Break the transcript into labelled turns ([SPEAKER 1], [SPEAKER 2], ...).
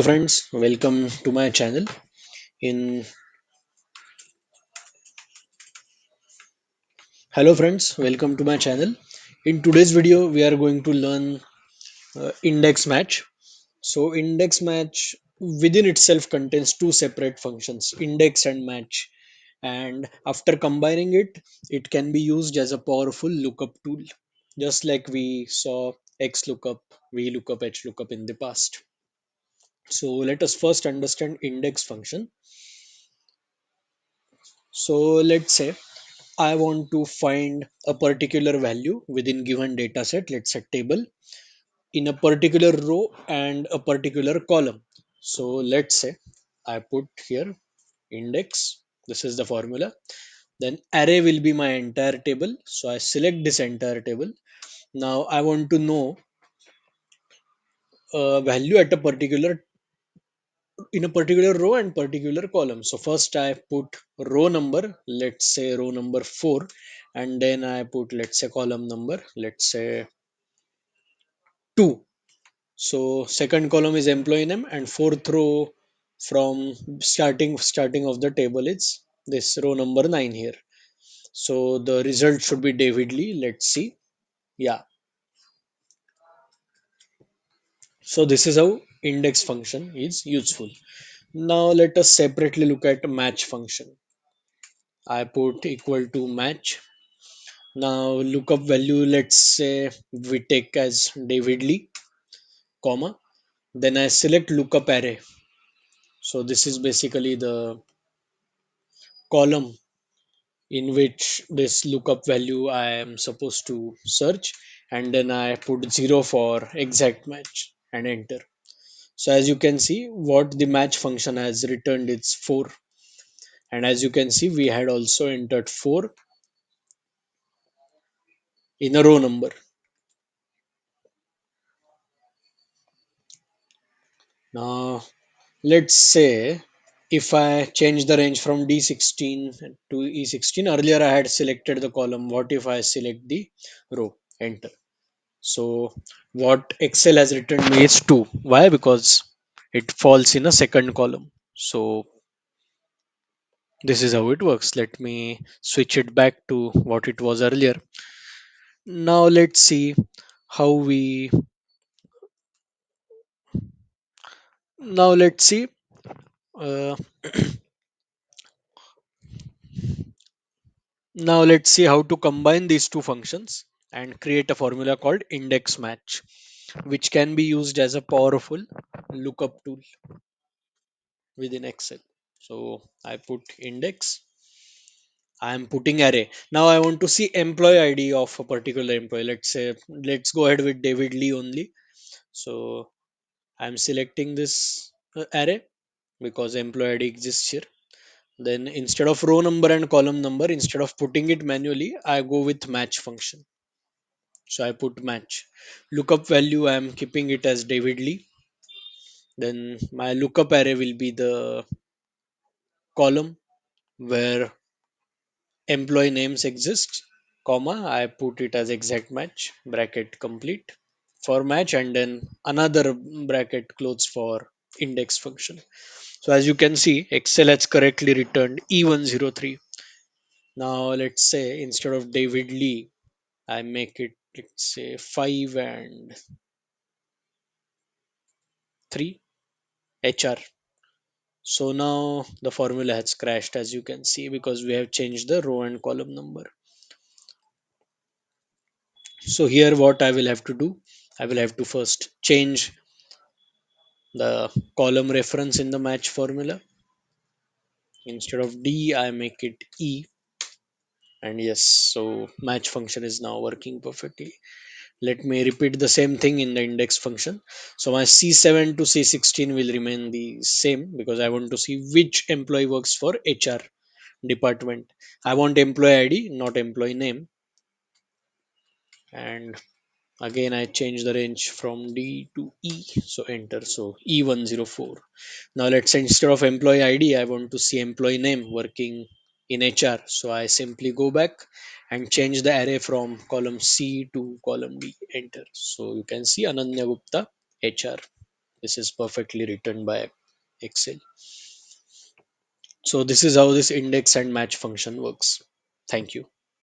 [SPEAKER 1] Friends, welcome to my channel. In Hello friends, welcome to my channel. In today's video, we are going to learn index match. So index match within itself contains two separate functions, index and match. And after combining it, it can be used as a powerful lookup tool, just like we saw X lookup, V lookup, H lookup in the past. So let us first understand index function. So let's say I want to find a particular value within given data set, let's say table, in a particular row and a particular column. So let's say I put here index, this is the formula. Then array will be my entire table. So I select this entire table. Now I want to know a value at a particular in a particular row and particular column. So first I put row number, let's say row number 4, and then I put, let's say, column number, let's say 2. So second column is employee name and fourth row from starting of the table is this row number 9 here. So the result should be David Lee. Let's see. Yeah. So this is how index function is useful. Now let us separately look at match function. I put equal to match. Now lookup value, let's say we take as David Lee, comma. Then I select lookup array. So this is basically the column in which this lookup value I am supposed to search, and then I put 0 for exact match and enter. So as you can see, what the match function has returned is 4, and as you can see, we had also entered 4 in a row number. Now let's say if I change the range from D16 to E16, earlier I had selected the column. What if I select the row? Enter. So what Excel has written me is 2. Why? Because it falls in a second column. So this is how it works. Let me switch it back to what it was earlier. Now let's see how we now let's see uh, now let's see how to combine these two functions and create a formula called index match, which can be used as a powerful lookup tool within Excel. So I put index, I am putting array. Now I want to see employee ID of a particular employee. Let's say, let's go ahead with David Lee only. So I'm selecting this array because employee ID exists here. Then instead of row number and column number, instead of putting it manually, I go with match function. So I put match. Lookup value, I am keeping it as David Lee. Then my lookup array will be the column where employee names exist, comma, I put it as exact match, bracket complete for match, and then another bracket close for index function. So as you can see, Excel has correctly returned E103. Now let's say instead of David Lee, I make it, let's say, 5 and 3 HR. So now the formula has crashed, as you can see, because we have changed the row and column number. So here what I will have to do, I will have to first change the column reference in the match formula. Instead of D, I make it E. And yes, so match function is now working perfectly. Let me repeat the same thing in the index function. So my C7 to C16 will remain the same because I want to see which employee works for HR department. I want employee ID, not employee name. And again, I change the range from D to E. So enter. So E104. Now let's say instead of employee ID, I want to see employee name working in HR. So I simply go back and change the array from column C to column D. Enter. So you can see Ananya Gupta HR. This is perfectly written by Excel. So this is how this index and match function works. Thank you.